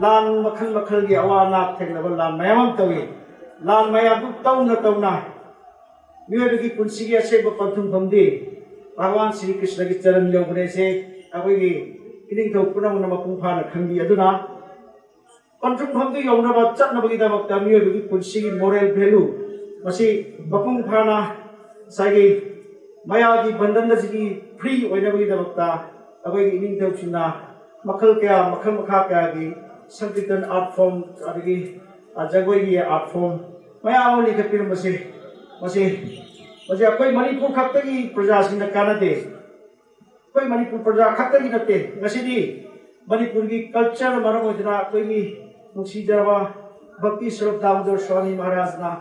लान मखल मखल की अवा अना थेंगनब लान मयाम तवी लान मयाम तौना मियोय की पुंसी की असेब पंथुम फमदी भगवान श्री कृष्ण की चरण यौबने से अखोगी इनिंग थौ पुनम मपुंग फाना खंगी अदुना पंथुम फमदी यौनब चटनबगी दमकता मियोय की पुंसी की मोरल वैल्यू मसी मपुंग फाना सागी मया की बंधन की फ्री ओइनबगी दमकता अखोगी इनिंग थौ सिना मखल क्या मखल मखा क्या की संकीर्तन आर्ट फॉर्म अदगी जगोई की आर्ट फॉर्म मया ओली के पिर मसी मसी मसी कोई मणिपुर खत्तगी प्रजा सिंह कानते कोई मणिपुर प्रजा खत्तगी नते ngасidi मणिपुर की कल्चर मरम ओजना कोई की नुसीजरवा भक्ति स्वरूप दामोदर स्वामी महाराज ना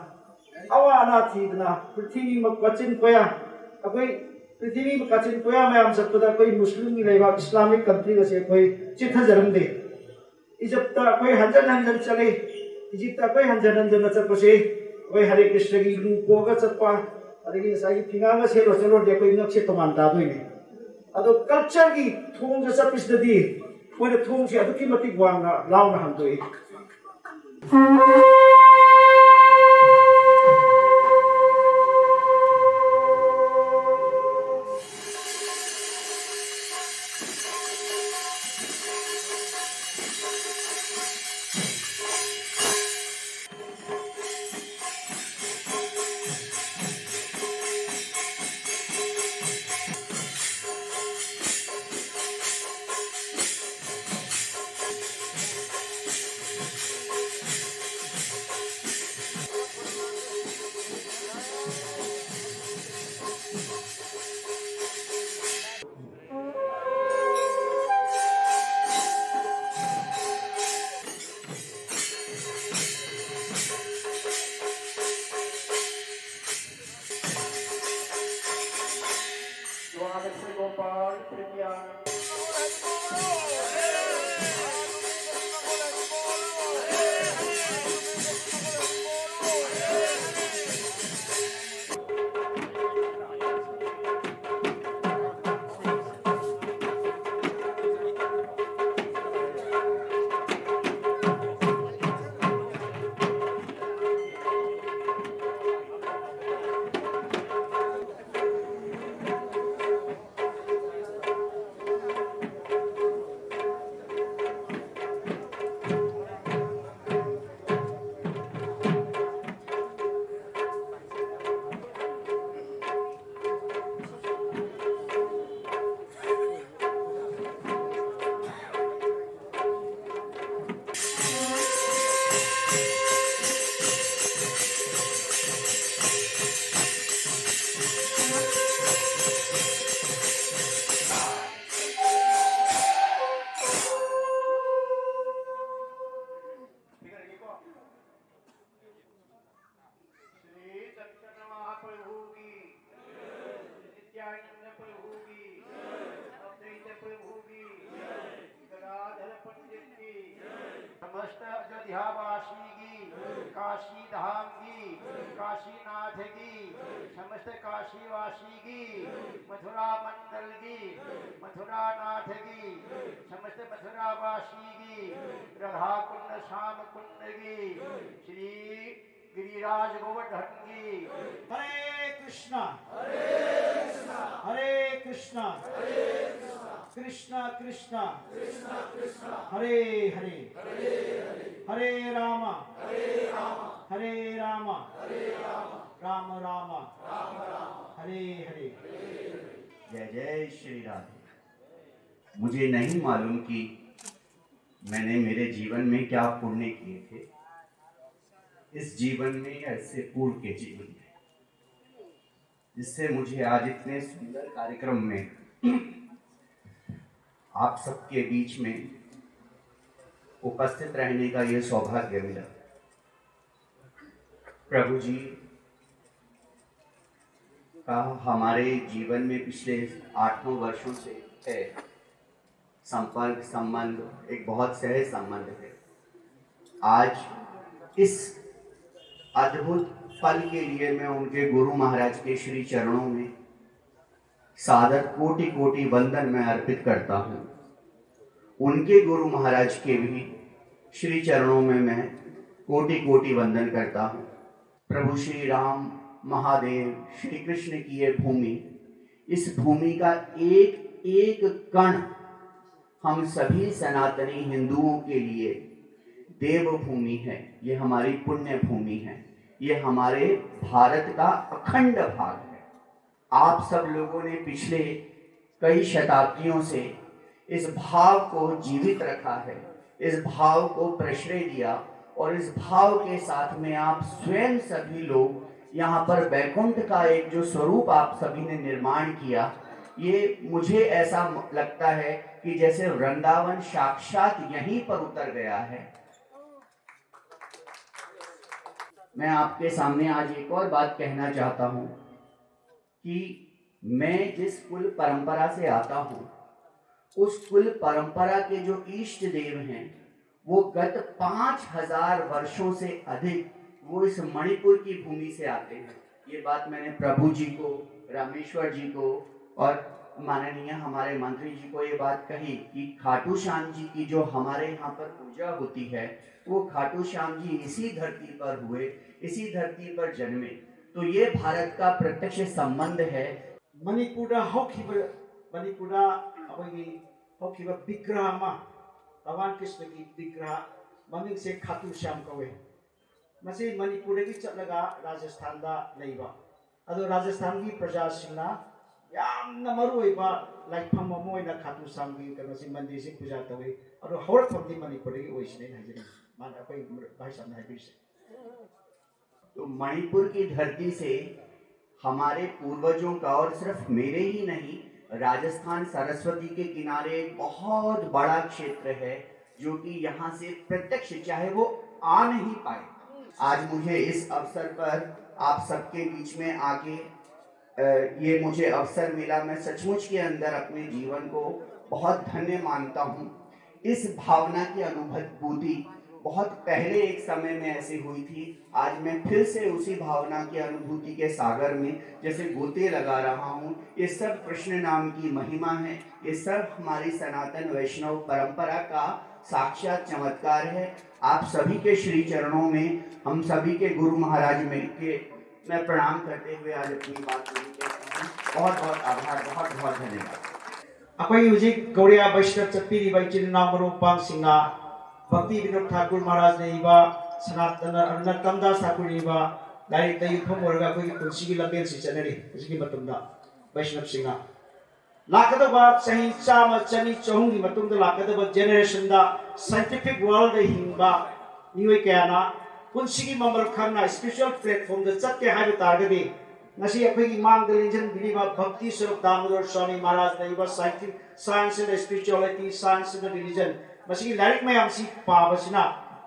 अवा अना थीदना पृथ्वी में कचिन कोया कोई पृथ्वी में कचिन कोया में हम सब कोई मुस्लिम की लेवा इस्लामिक कंट्री का से कोई चिथा जरम दे इजिप्ट कोई हंजन चले इजिप्ट कोई हंजन चल से कोई हरे कृष्ण की कोगा चप्पा अदगी साई फिंगा से चलो दे कोई नक्से तमान दादोइने अदो कल्चर की थोंग से चपिसददी कोई थोंग से अदुकी मतिक वांगा लाउना हमदोई समस्त अयोध्यावासी की काशी धाम की काशीनाथ की समस्त काशीवासी की मथुरा मंडल की मथुरा नाथ की समस्त मथुरावासी की राधा कुंड श्याम कुंड की श्री गिरिराज गोवर्धन की हरे कृष्णा हरे कृष्णा कृष्णा कृष्णा हरे हरे हरे रामा राम राम हरे हरे। जय जय श्री राधे। मुझे नहीं मालूम कि मैंने मेरे जीवन में क्या पुण्य किए थे, इस जीवन में ऐसे पूर्व के जीवन में, जिससे मुझे आज इतने सुंदर कार्यक्रम में आप सबके बीच में उपस्थित रहने का ये सौभाग्य मिला। प्रभु जी का हमारे जीवन में पिछले 8-9 वर्षों से है संपर्क, संबंध, एक बहुत सहज संबंध है। आज इस अद्भुत पल के लिए मैं उनके गुरु महाराज के श्री चरणों में सादर कोटि कोटि वंदन मैं अर्पित करता हूँ। उनके गुरु महाराज के भी श्री चरणों में मैं कोटि कोटि वंदन करता हूँ। प्रभु श्री राम, महादेव, श्री कृष्ण की ये भूमि, इस भूमि का एक एक कण हम सभी सनातनी हिंदुओं के लिए देवभूमि है। ये हमारी पुण्य भूमि है, ये हमारे भारत का अखंड भाग है। आप सब लोगों ने पिछले कई शताब्दियों से इस भाव को जीवित रखा है, इस भाव को प्रश्रय दिया, और इस भाव के साथ में आप स्वयं सभी लोग यहाँ पर वैकुंठ का एक जो स्वरूप आप सभी ने निर्माण किया, ये मुझे ऐसा लगता है कि जैसे वृंदावन साक्षात यहीं पर उतर गया है। मैं आपके सामने आज एक और बात कहना चाहता हूँ कि मैं जिस कुल परंपरा से आता हूँ, उस कुल परंपरा के जो इष्ट देव हैं वो गत 5000 वर्षों से अधिक वो इस मणिपुर की भूमि से आते हैं। ये बात मैंने प्रभु जी को, रामेश्वर जी को और माननीय हमारे मंत्री जी को ये बात कही कि खाटू श्याम जी की जो हमारे यहाँ पर पूजा होती है, वो खाटू श्याम जी इसी धरती पर हुए, इसी धरती पर जन्मे। तो ये भारत का प्रत्यक्ष संबंध है। मणिपुर विग्रह भगवान कृष्ण की विग्रह ममिंग से खाटू श्याम कवे मसे मणिपुर की चलगा राजस्थान दा लेबा अदो राजस्थान की प्रजा सिंना यामना मरुइबा लाइफम मोइना खाटू श्याम की कनसी मंदिर से पूजा तवे अदो हौर फमदी मणिपुर की ओइसने हाजिरी मान अकोई भाई साहब ने हाइबिस। तो मणिपुर की धरती से हमारे पूर्वजों का, और सिर्फ मेरे ही नहीं, राजस्थान सरस्वती के किनारे एक बहुत बड़ा क्षेत्र है जो कि यहाँ से प्रत्यक्ष चाहे वो आ नहीं पाए। आज मुझे इस अवसर पर आप सबके बीच में आके ये मुझे अवसर मिला। मैं सचमुच के अंदर अपने जीवन को बहुत धन्य मानता हूँ। इस भावना की अनुभूति बहुत पहले एक समय में ऐसी हुई थी। आज मैं फिर से उसी भावना की अनुभूति के सागर में जैसे गोते लगा रहा हूँ। ये सब कृष्ण नाम की महिमा है, ये सब हमारी सनातन वैष्णव परंपरा का साक्षात चमत्कार है। आप सभी के श्री चरणों में हम सभी के गुरु महाराज में के मैं प्रणाम करते हुए आज अपनी बात पूरी करता हूँ। बहुत बहुत आभार, बहुत बहुत धन्यवाद। अकोई हुजी गौड़िया वैष्णव चप्पी बैचिन नाम रूपांग सिंगा भक्ति विनोद ठाकुर महाराज ने इबा सनातन नरोत्तम दास ठाकुर ने इबा लाइक तय युद्धम वर्गा कोई कुंसी की लंबे से चलने उसकी मतुंदा वैष्णव सिंगा लाकदबा सही चाम चनी चहुंगी मतुंदा लाकदबा जनरेशन दा साइंटिफिक वर्ल्ड हिंबा निवे क्याना कुंसी की ममल खन्ना स्पेशल प्लेटफॉर्म द चक्के हाइबे तारगदे नसी अखोई मांग दलिंजन बिलीबा भक्ति स्वरूप दामोदर स्वामी महाराज ने इबा science and spirituality, science and religion मसी लाइक में आमसी पाबसना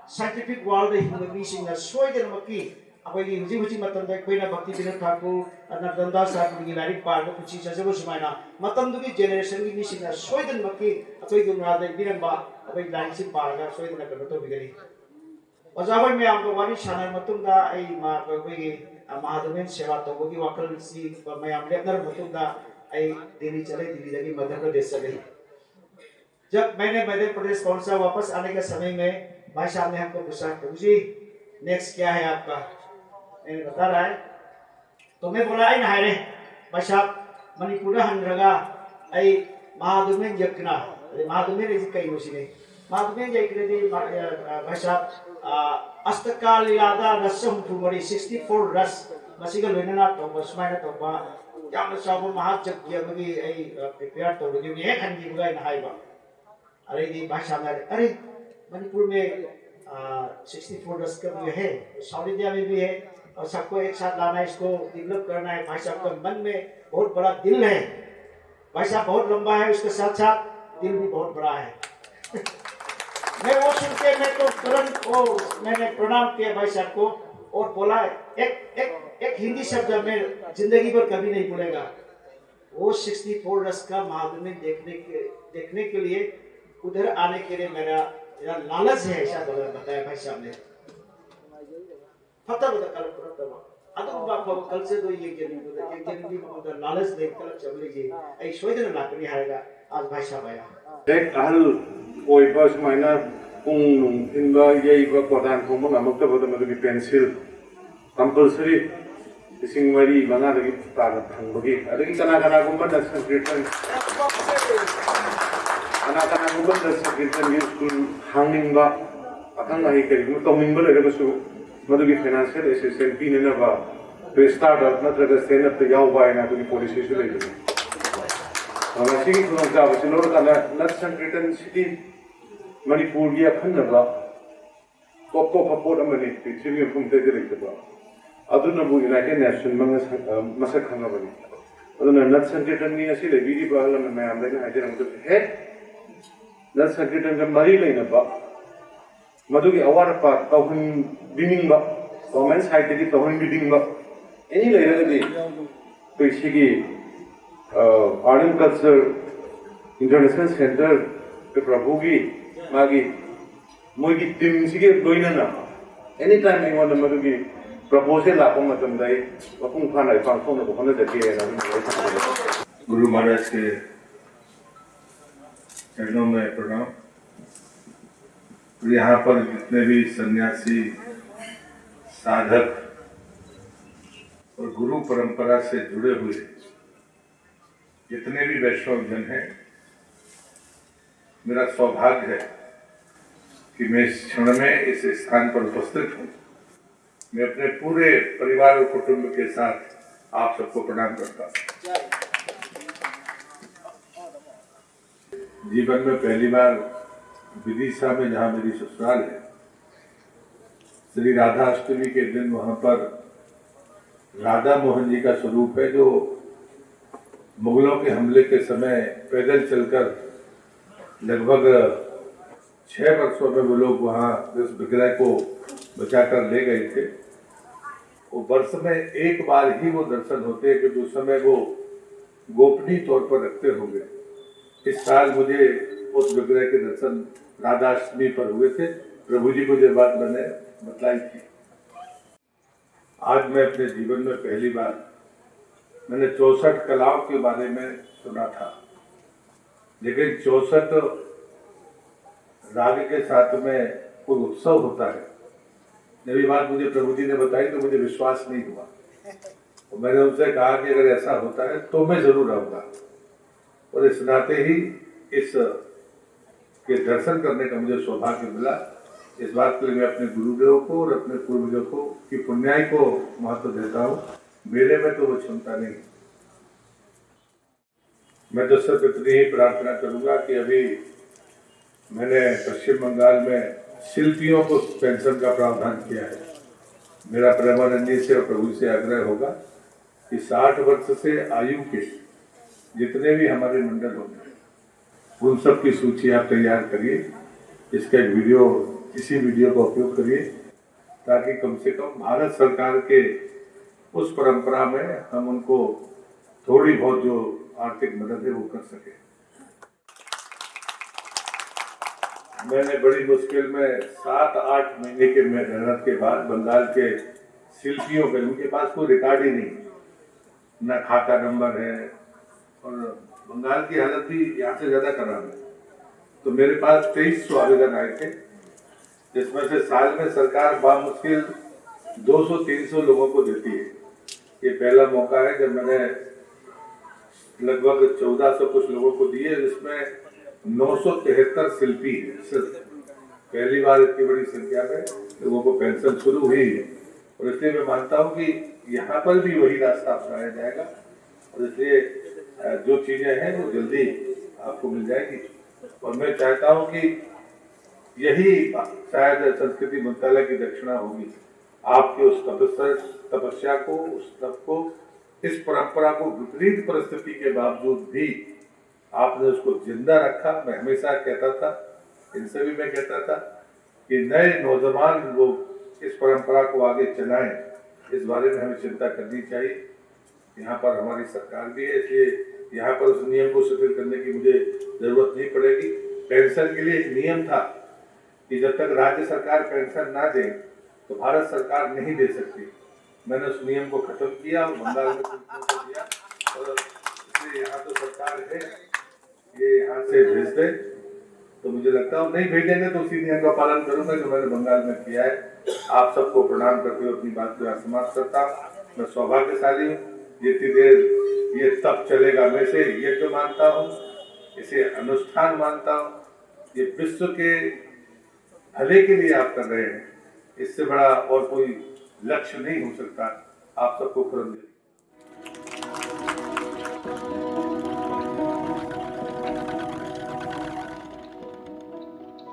साइंटिफिक वर्ल्ड हिंगमी सिंगना सोइदनमकी अखोई हुजी हुजी मतम दा कोइना भक्ति विनोद ठाकुर नरोत्तम दास ठाकुर की लाइक पार कुची सजबो सुमाइना मतम दुगी जेनरेशन की मिसिंगना सोइदनमकी अखोई गुमराज बिरंबा अखोई लाइक से पारगा सोइदना कनो तो बिगरी ओजाबोय में आमको वानी शानर मतुंदा आई मा कोई महादेवन सेवा तोबगी वाकल सी मयाम लेनर मतुंदा आई दिल्ली चले, दिल्ली लगी मध्य प्रदेश चले। जब मैंने मध्य प्रदेश पहुंचा, वापस आने के समय में भाई साहब ने हमको पूछा प्रभु जी नेक्स्ट क्या है आपका, मैंने बता रहा है तो मैं बोला आई नहाय रे भाई साहब मणिपुर हंड्रगा आई महादुमेन जकना महादुमेन ऐसी कई होशी नहीं महादुमेन जकने दी भाई साहब अष्टकाल लीलादा रस हम फुमरी 64 रस मसीगा लोइना तो बसमाइना तो बा याम साबु महाजग यमगी आई प्रिपेयर तो बगी एक हंजी बुगा नहायबा अरे दी भाई साहब अरे मणिपुर में 64 रस का भी है, साउथ इंडिया में भी है और सबको एक साथ लाना है, इसको डेवलप करना है। भाई साहब का मन में बहुत बड़ा दिल है, भाई साहब बहुत लंबा है, उसके साथ साथ दिल भी बहुत बड़ा है। मैं वो सुन के मैं तो तुरंत वो मैंने प्रणाम किया भाई साहब को और बोला एक हिंदी शब्द मैं जिंदगी भर कभी नहीं भूलेगा। वो 64 रस का महात्म्य देखने के लिए उधर आने के लिए मेरा लालच है, ऐसा बताया भाई साहब ने। फटा बता कल से तो ये जन्म उधर लालच देख कर चल लीजिए ऐ सोई दिन लाकड़ी आएगा। आज भाई साहब आया एक अहल कोई बस मायना ung inba yei ba kodan thong ma mak ta ba ma gi pencil compulsory ising mari manga gi ta ga thang ba gi adagi kana kana gum ba da sankirtan ana kana gum ba da sankirtan gi school hanging ba athang ai kari mu toming ba le ba su ma gi financial assistance bi ne na ba to startup na tra stand up to yaw ba na to policy su le ni ama sigi ko ja ba sinor kana na sankirtan city Manipur gi akhanna top support amani pithiri phum te dire ba aduna bu United Nations masak khanga bani aduna nat sankirtan ni asi le bidi ba hala me amle na ajira mutu he nat sankirtan ga mari leina ba madu gi awar pa tawhun bining ba government side gi tawhun bidding ba any leina ga di to sigi art and culture international center pe prabhu gi magi moigi team sige loina na anytime I want to madu proposal la pom matam dai apung phana pang phone ko phana de na Guru Maharaj के चरणों में प्रणाम। और यहाँ पर जितने भी सन्यासी साधक और गुरु परंपरा से जुड़े हुए जितने भी वैष्णव जन हैं, मेरा सौभाग्य है कि मैं इस क्षण में इस स्थान पर उपस्थित हूँ। मैं अपने पूरे परिवार और कुटुंब के साथ आप सबको प्रणाम करता हूँ। जीवन में पहली बार विदिशा में, जहाँ मेरी ससुराल है, श्री राधा अष्टमी के दिन वहाँ पर राधा मोहन जी का स्वरूप है, जो मुगलों के हमले के समय पैदल चलकर लगभग 6 वर्षों में वो लोग वहाँ इस विग्रह को बचाकर ले गए थे। वो वर्ष में एक बार ही वो दर्शन होते हैं, क्योंकि उस समय वो गोपनीय तौर पर रखते होंगे। इस साल मुझे उस विग्रह के दर्शन राधाष्टमी पर हुए थे। प्रभु जी को जो बात मैंने बतलाई थी, आज मैं अपने जीवन में पहली बार मैंने 64 कलाओं के बारे में सुना था, लेकिन 64 राग के साथ में कोई उत्सव होता है। जब ये बात मुझे प्रभु जी ने बताई तो मुझे विश्वास नहीं हुआ। तो मैंने उनसे कहा कि अगर ऐसा होता है तो मैं जरूर आऊँगा, और इस नाते ही इस के दर्शन करने का मुझे सौभाग्य मिला। इस बात के लिए मैं अपने गुरुदेव को और अपने पूर्वजों को की पुण्याई को महत्व देता हूँ। मेरे में तो वो क्षमता नहीं। मैं तो सिर्फ इतनी ही प्रार्थना करूँगा कि अभी मैंने पश्चिम बंगाल में शिल्पियों को पेंशन का प्रावधान किया है। मेरा प्रेमानंद जी से और प्रभु से आग्रह होगा कि 60 वर्ष से आयु के जितने भी हमारे मंडल होंगे, उन सब की सूची आप तैयार करिए। इसका एक वीडियो, इसी वीडियो का उपयोग करिए, ताकि कम से कम भारत सरकार के उस परंपरा में हम उनको थोड़ी बहुत जो आर्थिक मदद है वो कर सके। मैंने बड़ी मुश्किल में 7-8 महीने के मेहनत के बाद बंगाल के शिल्पियों के, उनके पास कोई रिकॉर्ड ही नहीं, ना खाता नंबर है, और बंगाल की हालत भी यहाँ से ज्यादा खराब है। तो मेरे पास 2300 आवेदन आए थे, जिसमें से साल में सरकार बामुश्किल 200-300 लोगों को देती है। ये पहला मौका है जब मैंने लगभग 1400 कुछ लोगों को दिए, जिसमें 973 शिल्पी है। सिर्फ पहली बार इतनी बड़ी संख्या में लोगों को पेंशन शुरू हुई है, और इसलिए मैं मानता हूँ कि यहाँ पर भी वही रास्ता अपनाया जाएगा, और इसलिए जो चीजें हैं वो जल्दी आपको मिल जाएगी। और मैं चाहता हूँ कि यही शायद संस्कृति मंत्रालय की दक्षिणा होगी आपके उस तपस्या को, उस तप को, इस परंपरा को विपरीत परिस्थिति के बावजूद भी आपने उसको जिंदा रखा। मैं हमेशा कहता था, इनसे भी मैं कहता था कि नए नौजवान लोग इस परंपरा को आगे चलाएं, इस बारे में हमें चिंता करनी चाहिए। यहाँ पर हमारी सरकार भी है, इसलिए यहाँ पर उस नियम को शिथिल करने की मुझे जरूरत नहीं पड़ेगी। पेंशन के लिए एक नियम था कि जब तक राज्य सरकार पेंशन ना दे तो भारत सरकार नहीं दे सकती। मैंने उस नियम को खत्म किया और बंगाल में दिया, और इसलिए यहाँ तो सरकार है, ये यहाँ से भेज दे। तो मुझे लगता है नहीं भेजेंगे तो उसी नियम का पालन करूंगा जो मैंने बंगाल में किया है। आप सबको प्रणाम करते हुए अपनी बात को यहाँ समाप्त करता हूँ। मैं सौभाग्यशाली हूँ, जितनी देर ये तब चलेगा मैं इसे यज्ञ मानता हूँ, इसे अनुष्ठान मानता हूँ। ये विश्व के भले के लिए आप कर रहे हैं, इससे बड़ा और कोई लक्ष्य नहीं हो सकता। आप सबको खुरम